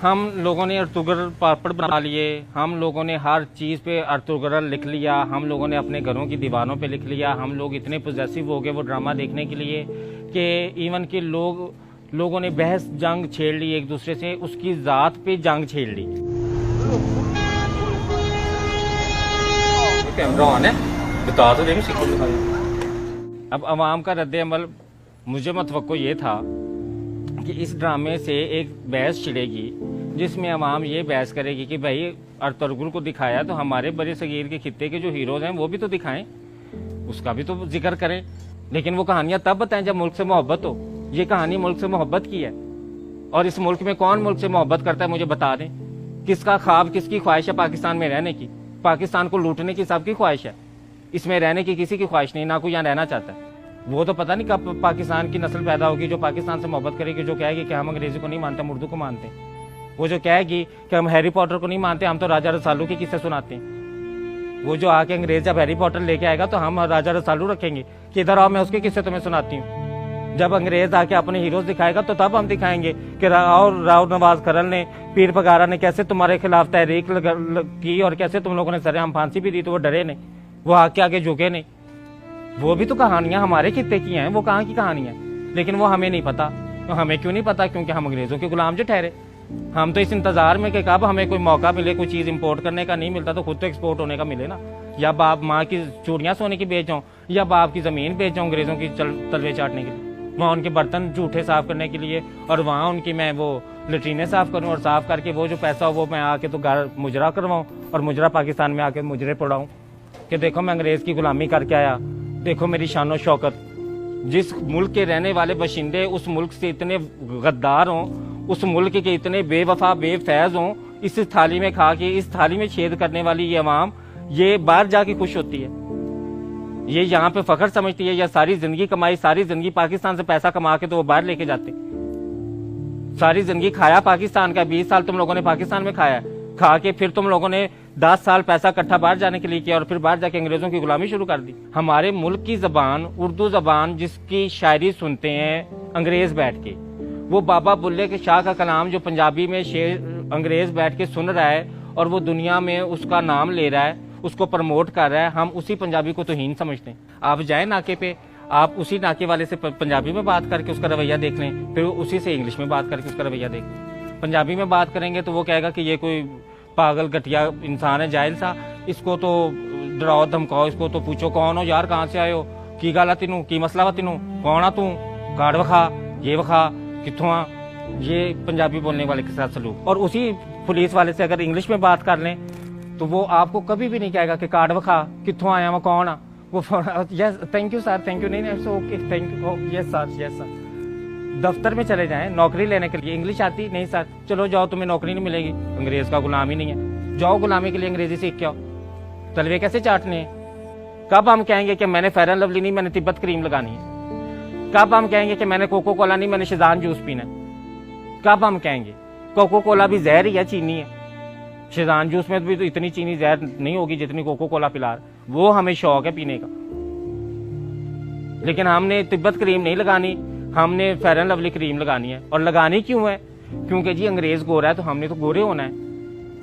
हम लोगों ने अर्तुगरल पापड़ बना लिए, हम लोगों ने हर चीज़ पे अर्तुगरल लिख लिया, हम लोगों ने अपने घरों की दीवारों पे लिख लिया। हम लोग इतने पोजेसिव हो गए वो ड्रामा देखने के लिए कि इवन के लोगों ने बहस जंग छेड़ ली एक दूसरे से, उसकी ज़ात पे जंग छेड़ ली। कैमरा ऑन है, बता तो देंगे। अब अवाम का रद्द-ए-अमल मुझे मतवक्को ये था कि इस ड्रामे से एक बहस छिड़ेगी जिसमें अवाम ये बहस करेगी कि भाई अर्तुगरुल को दिखाया तो हमारे बड़े सगीर के खित्ते के जो हीरोज हैं वो भी तो दिखाएं, उसका भी तो जिक्र करें। लेकिन वो कहानियां तब बताएं जब मुल्क से मोहब्बत हो। ये कहानी मुल्क से मोहब्बत की है, और इस मुल्क में कौन मुल्क से मोहब्बत करता है मुझे बता दें। किसका ख्वाब, किसकी ख्वाहिश है पाकिस्तान में रहने की? पाकिस्तान को लूटने की सबकी ख्वाहिश है, इसमें रहने की किसी की ख्वाहिश नहीं, ना कोई यहाँ रहना चाहता है। वो तो पता नहीं कब पाकिस्तान की नस्ल पैदा होगी जो पाकिस्तान से मोहब्बत करेगी, जो कहेगी कि हम अंग्रेजी को नहीं मानते, हम उर्दू को मानते हैं। वो जो कहेगी कि हम हैरी पॉटर को नहीं मानते, हम तो राजा रसालू के किस्से सुनाते हैं। वो जो आके अंग्रेज जब हैरी पॉटर लेके आएगा तो हम राजा रसालू रखेंगे कि इधर आओ मैं उसके किस्से तुम्हें सुनाती हूँ। जब अंग्रेज आके अपने हीरोज दिखाएगा तो तब हम दिखाएंगे कि राव नवाज खरल ने, पीर पगारा ने कैसे तुम्हारे खिलाफ तहरीक की और कैसे तुम लोगों ने सरेआम फांसी भी दी तो वो डरे नहीं, वो आगे झुके नहीं। वो भी तो कहानियां हमारे खित्ते की हैं, वो कहाँ की कहानियां, लेकिन वो हमें नहीं पता। तो हमें क्यों नहीं पता? क्योंकि हम अंग्रेजों के गुलाम जो ठहरे। हम तो इस इंतजार में कि कब हमें कोई मौका मिले, कोई चीज इंपोर्ट करने का, नहीं मिलता तो खुद तो एक्सपोर्ट होने का मिले ना। या बाप माँ की चूड़ियां सोने की बेच जाऊं, या बाप की जमीन बेच जाऊं अंग्रेजों की तलवे चाटने के लिए, वहाँ उनके बर्तन जूठे साफ करने के लिए, और वहाँ उनकी मैं वो लेट्रीने साफ करूँ, और साफ करके वो जो पैसा हो वो मैं आके तो घर मुजरा करवाऊँ, और मुजरा पाकिस्तान में आके मुजरे पढ़ाऊँ कि देखो मैं अंग्रेज की गुलामी करके आया, देखो मेरी शानो शौकत। जिस मुल्क के रहने वाले बाशिंदे उस मुल्क से इतने गद्दार हों, उस मुल्क के इतने बेवफा बेफैज हों, इस थाली में खा के इस थाली में छेद करने वाली ये अवाम ये बाहर जाके खुश होती है, ये यहाँ पे फख्र समझती है। या सारी जिंदगी कमाई, सारी जिंदगी पाकिस्तान से पैसा कमा के तो वो बाहर लेके जाते, सारी जिंदगी खाया पाकिस्तान का, 20 साल तुम लोगों ने पाकिस्तान में खाया, खा के फिर तुम लोगों ने 10 साल पैसा इकट्ठा बाहर जाने के लिए किया और फिर बाहर जाके अंग्रेजों की गुलामी शुरू कर दी। हमारे मुल्क की जबान उर्दू जबान जिसकी शायरी सुनते हैं अंग्रेज बैठ के, वो बाबा बुल्ले के शाह का कलाम जो पंजाबी में शेर अंग्रेज बैठ के सुन रहा है और वो दुनिया में उसका नाम ले रहा है, उसको प्रमोट कर रहा है, हम उसी पंजाबी को तौहीन समझते हैं। आप जाए नाके पे, आप उसी नाके वाले से पंजाबी में बात करके उसका रवैया देख लें, फिर उसी से इंग्लिश में बात करके उसका रवैया देख लें। पंजाबी में बात करेंगे तो वो कहेगा कि ये कोई पागल घटिया इंसान है, जाहिल सा, इसको तो डराओ धमकाओ, इसको तो पूछो कौन हो यार, कहाँ से आए हो, की गल तीनू, की मसला वा तीनू, कौन आ तू, कार्ड विखा, ये विखा, कित्थों आ। ये पंजाबी बोलने वाले के साथ सलूक। और उसी पुलिस वाले से अगर इंग्लिश में बात कर लें तो वो आपको कभी भी नहीं कहेगा कि कार्ड विखा, कित्थों आया मैं, कौन आ। वो yes thank you sir, thank you, नहीं okay thank you, yes sir, yes sir. दफ्तर में चले जाएं नौकरी लेने के लिए, इंग्लिश आती नहीं सर, चलो जाओ तुम्हें नौकरी नहीं मिलेगी, अंग्रेज का गुलाम ही नहीं है, जाओ गुलामी के लिए अंग्रेजी सीख के आओ। तलवे कैसे चाटने हैं? कब हम कहेंगे कि मैंने फेयर एंड लवली नहीं, मैंने तिब्बत क्रीम लगानी है? कब हम कहेंगे कि मैंने कोको कोला नहीं, मैंने शिजान जूस पीना है? कब हम कहेंगे? कोको कोला भी जहर ही है, चीनी है। शिजान जूस में भी तो इतनी चीनी जहर नहीं होगी जितनी कोको कोला पिला, वो हमें शौक है पीने का। लेकिन हमने तिब्बत क्रीम नहीं लगानी, हमने फेयर एंड लवली क्रीम लगानी है। और लगानी क्यों है? क्योंकि जी अंग्रेज गोरा है तो हमने तो गोरे होना है।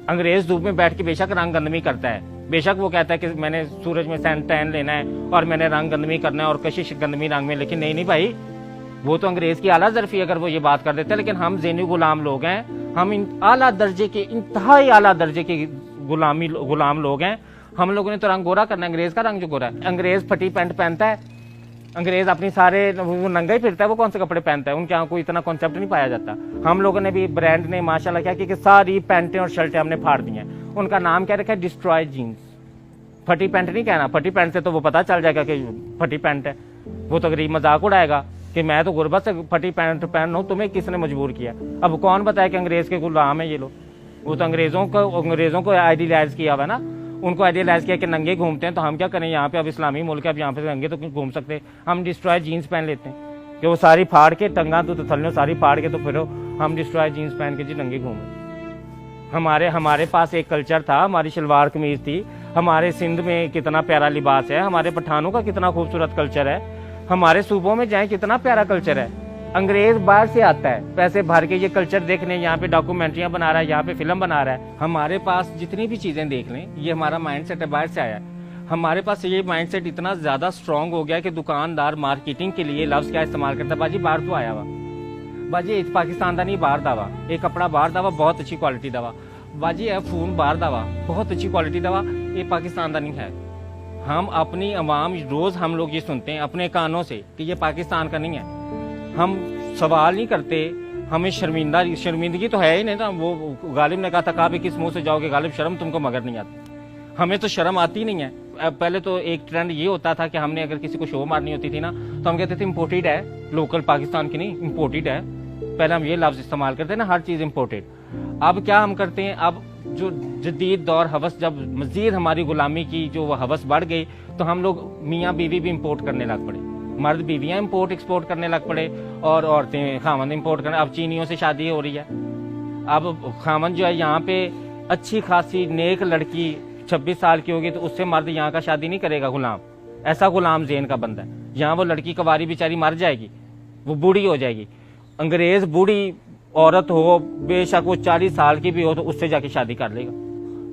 अंग्रेज धूप में बैठ के बेशक रंग गंदमी करता है, बेशक वो कहता है कि मैंने सूरज में सैन टैन लेना है और मैंने रंग गंदमी करना है और कशिश गंदमी रंग में, लेकिन नहीं भाई, वो तो अंग्रेज की आला जरफी अगर वो ये बात कर देते हैं। लेकिन हम ज़ेनी गुलाम लोग हैं, हम आला दर्जे के, इंतहाई आला दर्जे के गुलाम लोग हैं। हम लोगों ने तो रंग गोरा करना है, अंग्रेज का रंग जो गोरा है। अंग्रेज फटी पैंट पहनता है, अंग्रेज अपनी सारे वो नंगा ही फिरता है, वो कौन से कपड़े पहनता है? उनके यहाँ कोई इतना कॉन्सेप्ट नहीं पाया जाता। हम लोगों ने भी, ब्रांड ने माशाल्लाह क्या कि सारी पैंटें और शर्टें हमने फाड़ दी हैं। उनका नाम क्या रखा है? Destroy jeans. फटी पैंट नहीं कहना, फटी पैंट से तो वो पता चल जाएगा कि फटी पैंट है, वो तो गरीब मजाक उड़ाएगा कि मैं तो गुर्बत से फटी पैंट पहन हूँ, तुम्हें किसने मजबूर किया? अब कौन बताया कि अंग्रेज के गुलाम है ये लोग? वो तो अंग्रेजों को आइडियलाइज किया हुआ है ना, उनको आइडियलाइज किया कि नंगे घूमते हैं, तो हम क्या करें? यहाँ पे अब इस्लामी मुल्क है, अब यहाँ पे नंगे तो घूम सकते, हम डिस्ट्रॉय जीन्स पहन लेते हैं कि वो सारी फाड़ के टंगा तो थल्ले सारी फाड़ के तो फिर हम डिस्ट्रॉय जीन्स पहन के जी नंगे घूमे। हमारे पास एक कल्चर था, हमारी शलवार कमीज थी, हमारे सिंध में कितना प्यारा लिबास है, हमारे पठानों का कितना खूबसूरत कल्चर है, हमारे सूबों में जाए कितना प्यारा कल्चर है। अंग्रेज बाहर से आता है पैसे भर के ये कल्चर देखने, यहाँ पे डॉक्यूमेंट्रियां बना रहा है, यहाँ पे फिल्म बना रहा है। हमारे पास जितनी भी चीजें देख लें, ये हमारा माइंडसेट है, बाहर से आया है। हमारे पास ये माइंडसेट इतना ज्यादा स्ट्रांग हो गया कि दुकानदार मार्केटिंग के लिए लफ्ज क्या इस्तेमाल करता है, बाजी बाहर तो आया हुआ, बाजी एक पाकिस्तान का नहीं बाहर दावा, एक कपड़ा बाहर दावा बहुत अच्छी क्वालिटी दवा, बाजी है फोन बाहर दावा बहुत अच्छी क्वालिटी दवा, ये पाकिस्तान का नहीं है। हम अपनी अवाम रोज हम लोग ये सुनते हैं अपने कानों से कि ये पाकिस्तान का नहीं है। हम सवाल नहीं करते, हमें शर्मिंदगी तो है ही नहीं ना। वो गालिब ने कहा था कहा भी किस मुंह से जाओगे गालिब, शर्म तुमको मगर नहीं आती। हमें तो शर्म आती नहीं है। पहले तो एक ट्रेंड ये होता था कि हमने अगर किसी को शो मारनी होती थी ना तो हम कहते थे इम्पोर्टेड है, लोकल पाकिस्तान की नहीं इम्पोर्टेड है। पहले हम ये लफ्ज इस्तेमाल करते हैं ना, हर चीज इम्पोर्टेड। अब क्या हम करते हैं, अब जो जदीद दौर हवस, जब मजीद हमारी गुलामी की जो हवस बढ़ गई तो हम लोग मियाँ बीवी भी इम्पोर्ट करने लग पड़े, मर्द बीवियां इम्पोर्ट एक्सपोर्ट करने लग पड़े और औरतें खामन इम्पोर्ट करने। अब चीनियों से शादी हो रही है, अब खामन जो है यहाँ पे अच्छी खासी नेक लड़की 26 साल की होगी तो उससे मर्द यहाँ का शादी नहीं करेगा, गुलाम ऐसा गुलाम जेन का बंदा है। यहाँ वो लड़की कवारी बेचारी मर जाएगी, वो बूढ़ी हो जाएगी। अंग्रेज बूढ़ी औरत हो, बेशक वो 40 साल की भी हो तो उससे जाके शादी कर लेगा।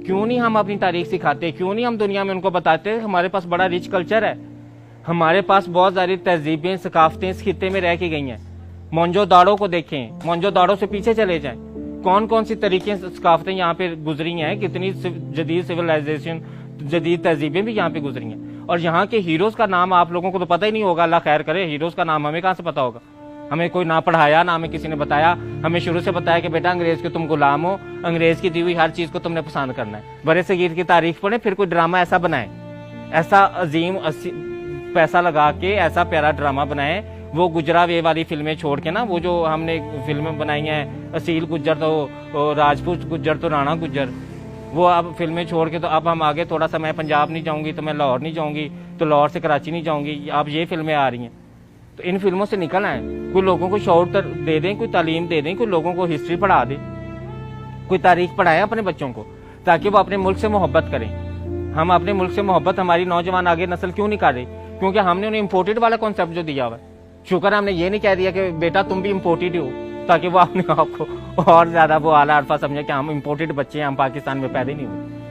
क्यों नहीं हम अपनी तारीख सिखाते, क्यों नहीं हम दुनिया में उनको बताते हमारे पास बड़ा रिच कल्चर है, हमारे पास बहुत सारी तहजीबें सकाफतें इस खित्ते में रह के गई हैं। मोंजोदाड़ो को देखें, मोंजोदाड़ो से पीछे चले जाएं, कौन कौन सी तरीके सकाफतें यहाँ पे गुजरी हैं, कितनी जदीद सिविलाइजेशन जदीद तहजीबें भी यहाँ पे गुजरी हैं। और यहाँ के हीरोज का नाम आप लोगों को तो पता ही नहीं होगा, अल्लाह खैर करे, हीरोज का नाम हमें कहाँ से पता होगा। हमें कोई ना पढ़ाया ना हमें किसी ने बताया, हमें शुरू से बताया कि बेटा अंग्रेज के तुम गुलाम हो, अंग्रेज की दी हुई हर चीज को तुमने पसंद करना है। बड़े सगीर की तारीफ पढ़े, फिर कोई ड्रामा ऐसा बनाए, ऐसा अजीम पैसा लगा के ऐसा प्यारा ड्रामा बनाए। वो गुजरा वे वाली फिल्में छोड़ के ना, वो जो हमने फिल्में बनाई हैं असील गुज्जर तो राजपूत गुज्जर तो राणा गुज्जर, वो अब फिल्में छोड़ के तो अब हम आगे थोड़ा सा, मैं पंजाब नहीं जाऊंगी तो मैं लाहौर नहीं जाऊंगी, तो लाहौर से कराची नहीं जाऊंगी, अब ये फिल्में आ रही हैं। तो इन फिल्मों से निकल आए, कोई लोगों को शौर दे दें, कोई तालीम दे दें, कोई लोगों को हिस्ट्री पढ़ा दें, कोई तारीख पढ़ाएं अपने बच्चों को, ताकि वो अपने मुल्क से मोहब्बत करें। हम अपने मुल्क से मोहब्बत हमारी नौजवान आगे नस्ल क्यों नहीं कर रही, क्योंकि हमने उन्हें इम्पोर्टेड वाला कॉन्सेप्ट जो दिया हुआ है। शुक्र हमने ये नहीं कह दिया कि बेटा तुम भी इम्पोर्टेड हो, ताकि वो अपने आप को और ज्यादा वो आला अरफा समझे कि हम इम्पोर्टेड बच्चे हैं, हम पाकिस्तान में पैदा नहीं हुए।